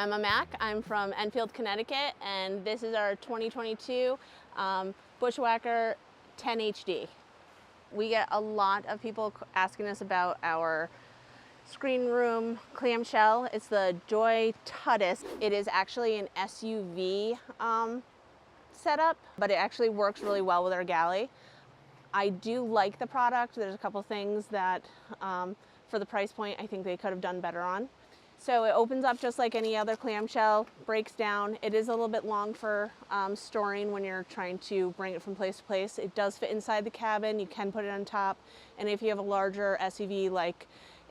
Emma Mack. I'm from Enfield, Connecticut, and this is our 2022 Bushwhacker 10 HD. We get a lot of people asking us about our screen room clamshell. It's the Joy Tutus. It is actually an SUV setup, but it actually works really well with our Galley. I do like the product. There's a couple things that for the price point I think they could have done better on. So it opens up just like any other clamshell, breaks down. It is a little bit long for storing when you're trying to bring it from place to place. It does fit inside the cabin. You can put it on top. And if you have a larger SUV like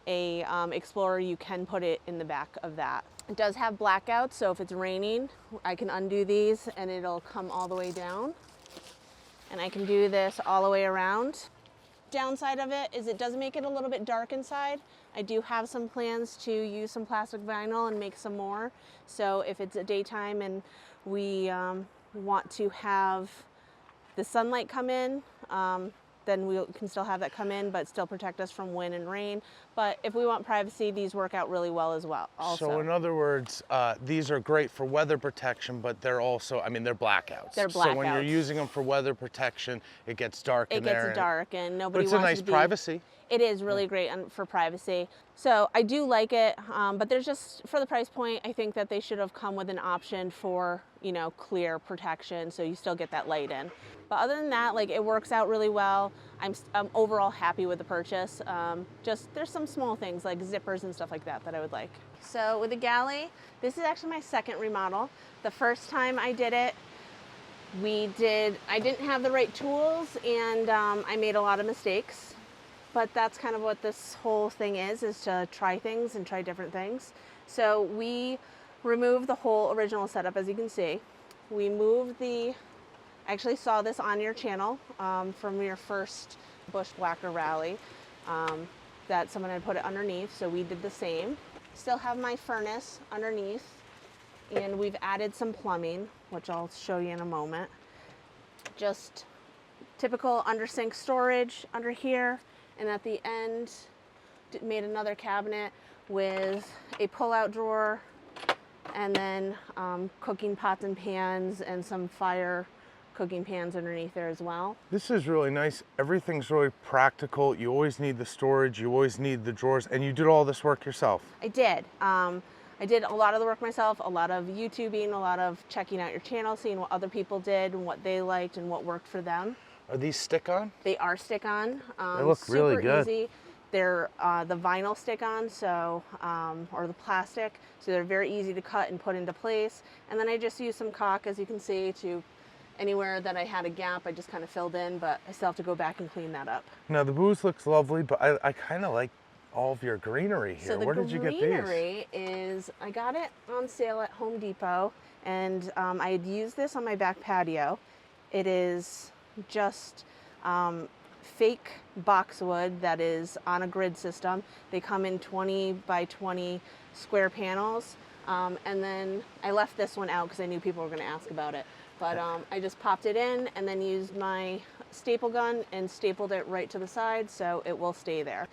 a Explorer, you can put it in the back of that. It does have blackouts, so if it's raining, I can undo these and it'll come all the way down. And I can do this all the way around. Downside of it is it does make it a little bit dark inside. I do have some plans to use some plastic vinyl and make some more. So if it's a daytime and we want to have the sunlight come in, then we can still have that come in, but still protect us from wind and rain. But if we want privacy, these work out really well as well. Also. So in other words, these are great for weather protection, but they're also, I mean, they're blackouts. They're blackouts. So when you're using them for weather protection, it gets dark in there. It gets dark and nobody wants wants to be. But it's a nice privacy. It is really great for privacy. So I do like it, but there's just, for the price point, I think that they should have come with an option for, you know, clear protection so you still get that light in. But other than that, like, it works out really well. I'm overall happy with the purchase. Just there's some small things like zippers and stuff like that that I would like. So with the Galley, this is actually my second remodel. The first time I did it, I didn't have the right tools and I made a lot of mistakes. But that's kind of what this whole thing is to try things and try different things. So we removed the whole original setup, as you can see. We moved I actually saw this on your channel from your first Bushwhacker Rally, that someone had put it underneath, so we did the same. Still have my furnace underneath, and we've added some plumbing, which I'll show you in a moment. Just typical under sink storage under here. And at the end, made another cabinet with a pull-out drawer and then cooking pots and pans and some fire cooking pans underneath there as well. This is really nice. Everything's really practical. You always need the storage, you always need the drawers, and you did all this work yourself. I did. I did a lot of the work myself, a lot of YouTubing, a lot of checking out your channel, seeing what other people did and what they liked and what worked for them. Are these stick-on? They are stick-on. They look really good. Super easy. They're the vinyl stick-on, so or the plastic, so they're very easy to cut and put into place. And then I just used some caulk, as you can see, to anywhere that I had a gap, I just kind of filled in, but I still have to go back and clean that up. Now the booze looks lovely, but I kind of like all of your greenery here. So where did you get these? The greenery is, I got it on sale at Home Depot, and I had used this on my back patio. It is just fake boxwood that is on a grid system. They come in 20 by 20 square panels, and then I left this one out because I knew people were going to ask about it. But I just popped it in and then used my staple gun and stapled it right to the side so it will stay there.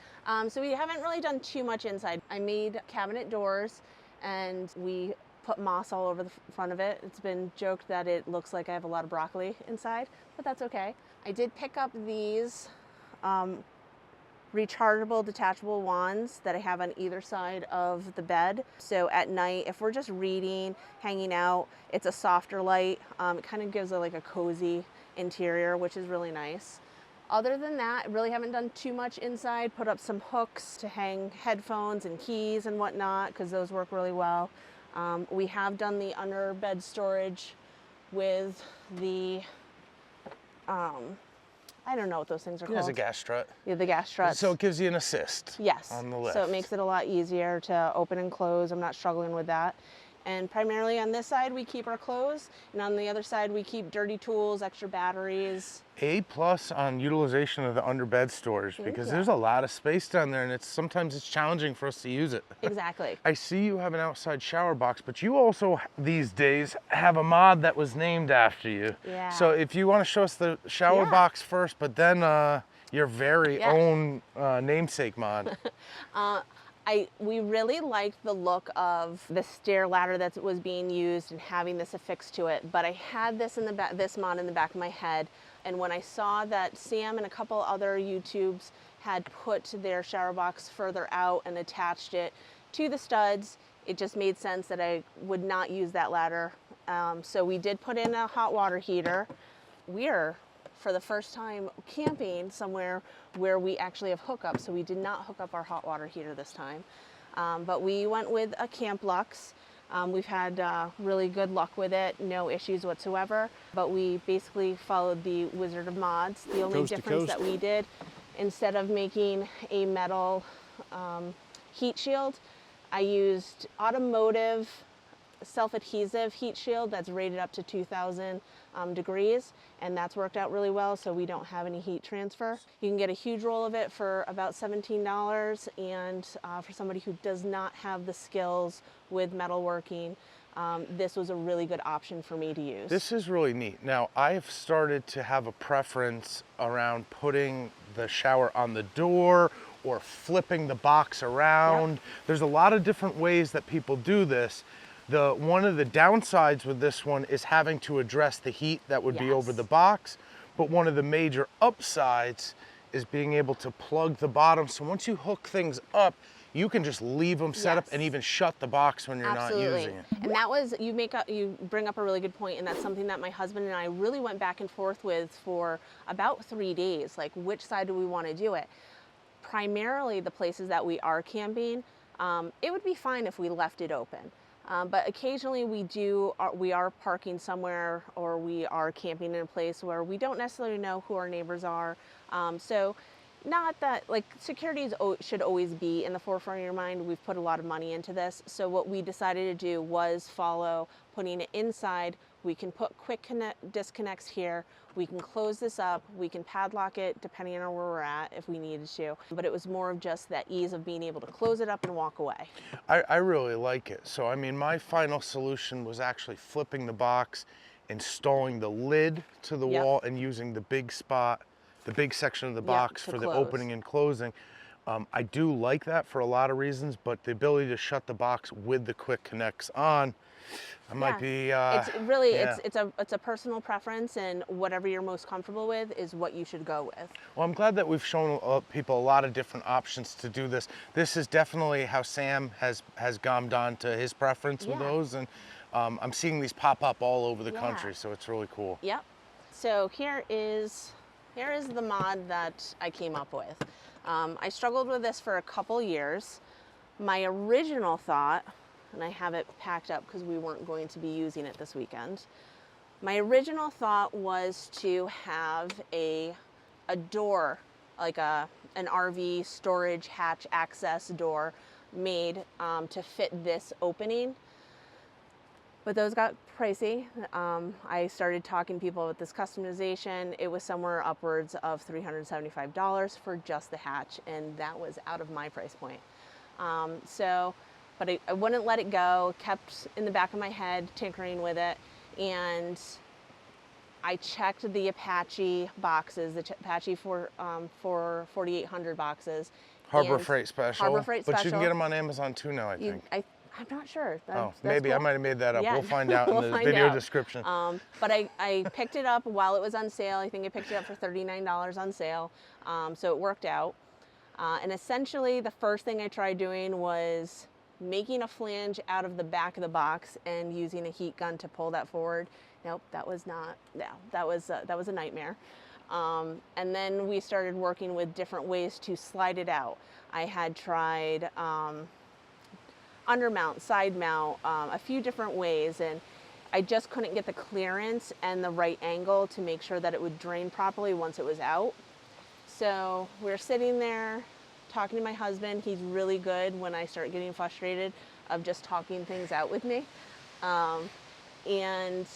So we haven't really done too much inside. I made cabinet doors and we put moss all over the front of it. It's been joked that it looks like I have a lot of broccoli inside, but that's okay. I did pick up these rechargeable detachable wands that I have on either side of the bed. So at night, if we're just reading, hanging out, it's a softer light. It kind of gives like a cozy interior, which is really nice. Other than that, I really haven't done too much inside. Put up some hooks to hang headphones and keys and whatnot, because those work really well. We have done the under bed storage with the, I don't know what those things are called. There's a gas strut. Yeah, the gas strut. So it gives you an assist. Yes. On the lift. So it makes it a lot easier to open and close. I'm not struggling with that. And primarily on this side, we keep our clothes. And on the other side, we keep dirty tools, extra batteries. A+ on utilization of the underbed storage, because there's a lot of space down there and sometimes it's challenging for us to use it. Exactly. I see you have an outside shower box, but you also these days have a mod that was named after you. Yeah. So if you want to show us the shower box first, but then your very own namesake mod. We really liked the look of the stair ladder that was being used and having this affixed to it, but I had this in the back, this mod in the back of my head, and when I saw that Sam and a couple other YouTubes had put their shower box further out and attached it to the studs, it just made sense that I would not use that ladder. So we did put in a hot water heater. We're, for the first time, camping somewhere where we actually have hookups, so we did not hook up our hot water heater this time. But we went with a Camp Lux. We've had really good luck with it, no issues whatsoever. But we basically followed the Wizard of Mods. The only difference that we did, instead of making a metal heat shield, I used automotive self-adhesive heat shield that's rated up to 2,000 degrees, and that's worked out really well, so we don't have any heat transfer. You can get a huge roll of it for about $17, and for somebody who does not have the skills with metalworking, this was a really good option for me to use. This is really neat. Now, I've started to have a preference around putting the shower on the door or flipping the box around. Yep. There's a lot of different ways that people do this. One of the downsides with this one is having to address the heat that would be over the box, but one of the major upsides is being able to plug the bottom. So once you hook things up, you can just leave them set up and even shut the box when you're not using it. And that was, you bring up a really good point, and that's something that my husband and I really went back and forth with for about 3 days, like which side do we want to do it. Primarily the places that we are camping, it would be fine if we left it open. But occasionally we are parking somewhere, or we are camping in a place where we don't necessarily know who our neighbors are. So not that, like, security should always be in the forefront of your mind. We've put a lot of money into this. So what we decided to do was follow putting it inside. We can put quick disconnects here. We can close this up. We can padlock it depending on where we're at if we needed to. But it was more of just that ease of being able to close it up and walk away. I really like it. So, I mean, my final solution was actually flipping the box, installing the lid to the wall, and using the big spot, the big section of the box for the opening and closing. I do like that for a lot of reasons, but the ability to shut the box with the quick connects on, I might be. It's really it's a personal preference, and whatever you're most comfortable with is what you should go with. Well, I'm glad that we've shown people a lot of different options to do this. This is definitely how Sam has gone on to his preference with those, and I'm seeing these pop up all over the country, so it's really cool. Yep. So here is the mod that I came up with. I struggled with this for a couple years. My original thought, and I have it packed up because we weren't going to be using it this weekend. My original thought was to have a door, like an RV storage hatch access door made to fit this opening. But those got pricey. I started talking to people about this customization. It was somewhere upwards of $375 for just the hatch, and that was out of my price point. But I wouldn't let it go, kept in the back of my head tinkering with it, and I checked the Apache boxes, the Apache for 4,800 boxes. Harbor Freight Special. Harbor Freight Special. But you can get them on Amazon too now, I think. I'm not sure. Maybe cool. I might have made that up. Yeah. We'll find out in the video description. But I picked it up while it was on sale. I think I picked it up for $39 on sale. So it worked out. And essentially the first thing I tried doing was making a flange out of the back of the box and using a heat gun to pull that forward. Nope, that was a nightmare. And then we started working with different ways to slide it out. I had tried undermount, side mount, a few different ways, and I just couldn't get the clearance and the right angle to make sure that it would drain properly once it was out. So we're sitting there talking to my husband. He's really good when I start getting frustrated of just talking things out with me. And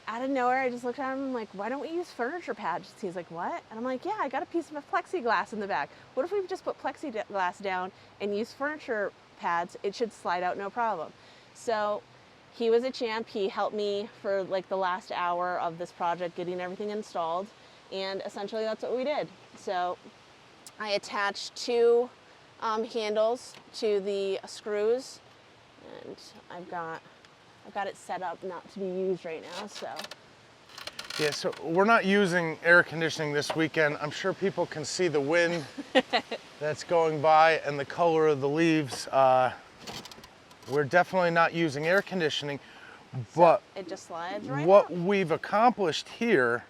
out of nowhere, I just looked at him and I'm like, why don't we use furniture pads? He's like, what? And I'm like, yeah, I got a piece of plexiglass in the back. What if we just put plexiglass down and use furniture pads? It should slide out no problem. So he was a champ. He helped me for like the last hour of this project, getting everything installed. And essentially that's what we did. So I attached two handles to the screws, and I've got it set up not to be used right now, so. Yeah, so we're not using air conditioning this weekend. I'm sure people can see the wind that's going by and the color of the leaves. We're definitely not using air conditioning, but so it just slides right what up. we've accomplished here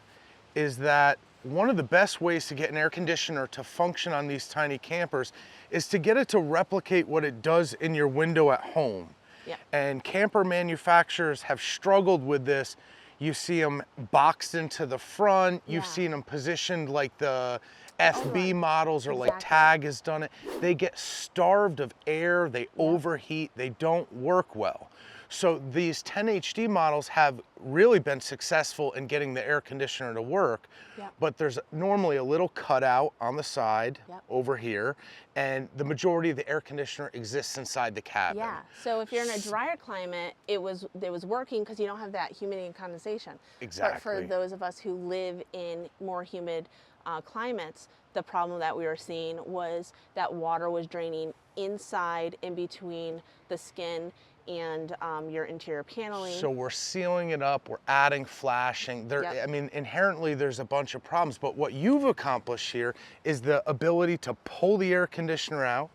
is that one of the best ways to get an air conditioner to function on these tiny campers is to get it to replicate what it does in your window at home. Yep. And camper manufacturers have struggled with this. You see them boxed into the front. You've seen them positioned like the FB models or like Tag has done it. They get starved of air, they overheat, they don't work well. So these 10HD models have really been successful in getting the air conditioner to work, but there's normally a little cutout on the side over here, and the majority of the air conditioner exists inside the cabin. Yeah, so if you're in a drier climate, it was working because you don't have that humidity and condensation. Exactly. But for those of us who live in more humid climates, the problem that we were seeing was that water was draining inside, in between the skin and your interior paneling. So we're sealing it up, we're adding flashing. I mean, inherently there's a bunch of problems, but what you've accomplished here is the ability to pull the air conditioner out,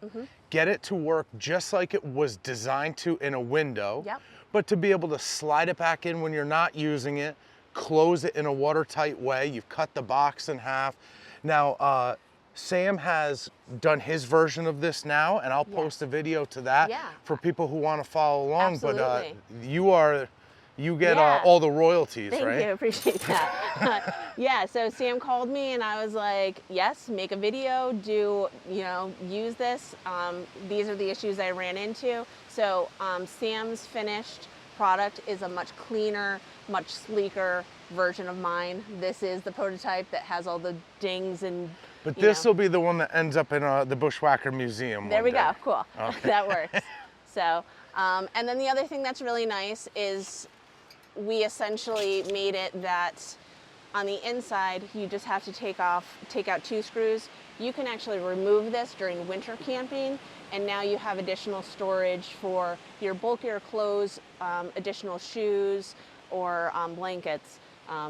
get it to work just like it was designed to in a window, but to be able to slide it back in when you're not using it, close it in a watertight way. You've cut the box in half. Now, Sam has done his version of this now, and I'll post a video to that for people who want to follow along. Absolutely. But you get all the royalties, right? Thank you, appreciate that. Yeah, so Sam called me and I was like, yes, make a video, use this. These are the issues I ran into. So Sam's finished product is a much cleaner, much sleeker version of mine. This is the prototype that has all the dings and But this will be the one that ends up in the Bushwhacker Museum. There we go, cool. Okay. That works. So, and then the other thing that's really nice is we essentially made it that on the inside, you just have to take out 2 screws. You can actually remove this during winter camping, and now you have additional storage for your bulkier clothes, additional shoes, or blankets.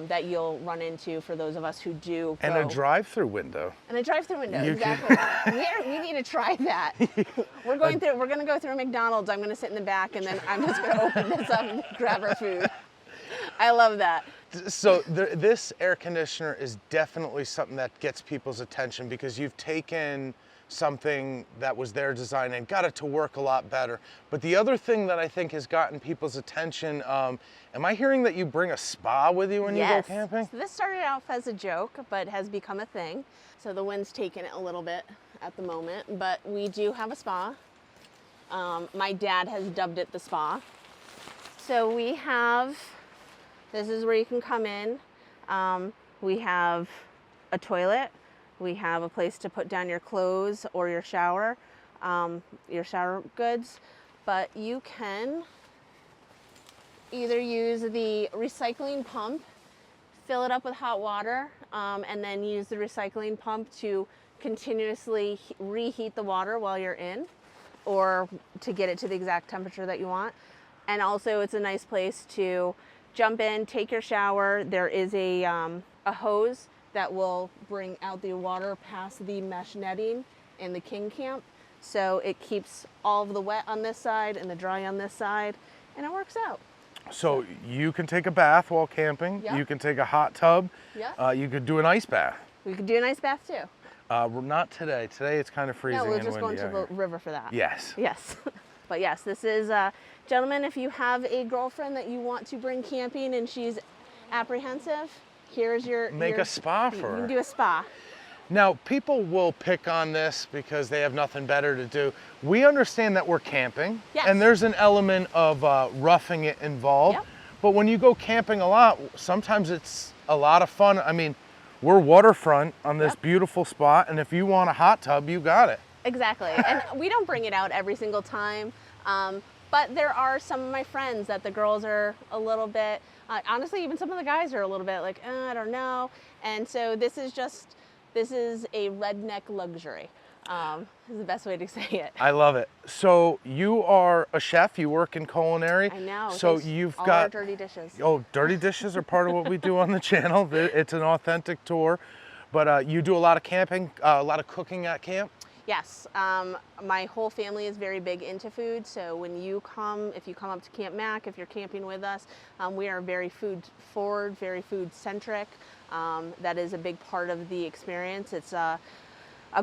That you'll run into for those of us who do go. And a drive-through window. And a drive-through window, exactly. We need to try that. We're going to go through a McDonald's. I'm going to sit in the back, and then I'm just going to open this up and grab our food. I love that. So this air conditioner is definitely something that gets people's attention because you've taken something that was their design and got it to work a lot better. But the other thing that I think has gotten people's attention, am I hearing that you bring a spa with you when you go camping? So this started out as a joke, but has become a thing. So the wind's taken it a little bit at the moment, but we do have a spa. My dad has dubbed it the spa. So we have, this is where you can come in. We have a toilet. We have a place to put down your clothes or your shower goods, but you can either use the recycling pump, fill it up with hot water, and then use the recycling pump to continuously reheat the water while you're in, or to get it to the exact temperature that you want. And also it's a nice place to jump in, take your shower. There is a hose that will bring out the water past the mesh netting in the king camp. So it keeps all of the wet on this side and the dry on this side, and it works out. So you can take a bath while camping. You can take a hot tub. You could do an ice bath. We could do an ice bath too. Not today. Today it's kind of freezing and windy. No, we're just going to the river for that. Yes. Yes. But yes, this is, gentlemen, if you have a girlfriend that you want to bring camping and she's apprehensive, here's your... Make a spa for her. You can do a spa. Now, people will pick on this because they have nothing better to do. We understand that we're camping, and there's an element of roughing it involved. But when you go camping a lot, sometimes it's a lot of fun. I mean, we're waterfront on this beautiful spot, and if you want a hot tub, you got it. Exactly. And we don't bring it out every single time. But there are some of my friends that the girls are a little bit, honestly, even some of the guys are a little bit like, I don't know. And so this is a redneck luxury. Is the best way to say it. I love it. So you are a chef, you work in culinary. I know. So you've all got our dirty dishes. Oh, dirty dishes are part of what we do on the channel. It's an authentic tour. But you do a lot of camping, a lot of cooking at camp? Yes, my whole family is very big into food, so when you come, if you come up to Camp Mac, if you're camping with us, we are very food forward, very food centric. That is a big part of the experience. It's a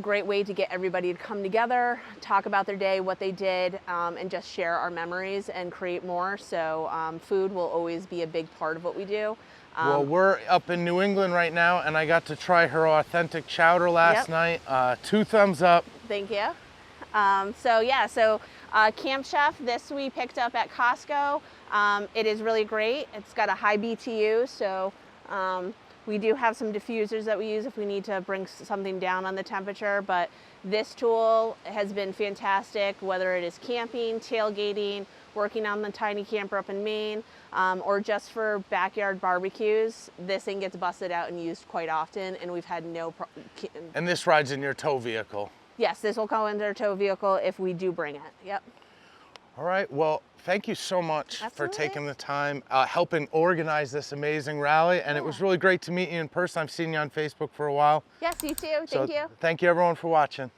great way to get everybody to come together, talk about their day, what they did, and just share our memories and create more. So food will always be a big part of what we do. Well, we're up in New England right now, and I got to try her authentic chowder last night. 2 thumbs up. Thank you. So Camp Chef, this we picked up at Costco. It is really great. It's got a high BTU, so we do have some diffusers that we use if we need to bring something down on the temperature, but this tool has been fantastic, whether it is camping, tailgating, working on the tiny camper up in Maine, or just for backyard barbecues. This thing gets busted out and used quite often, and we've had no problem. And this rides in your tow vehicle? Yes, this will go in our tow vehicle if we do bring it. Yep. All right, well, thank you so much for taking the time, helping organize this amazing rally, and it was really great to meet you in person. I've seen you on Facebook for a while. Yes, you too. Thank you. Thank you everyone for watching.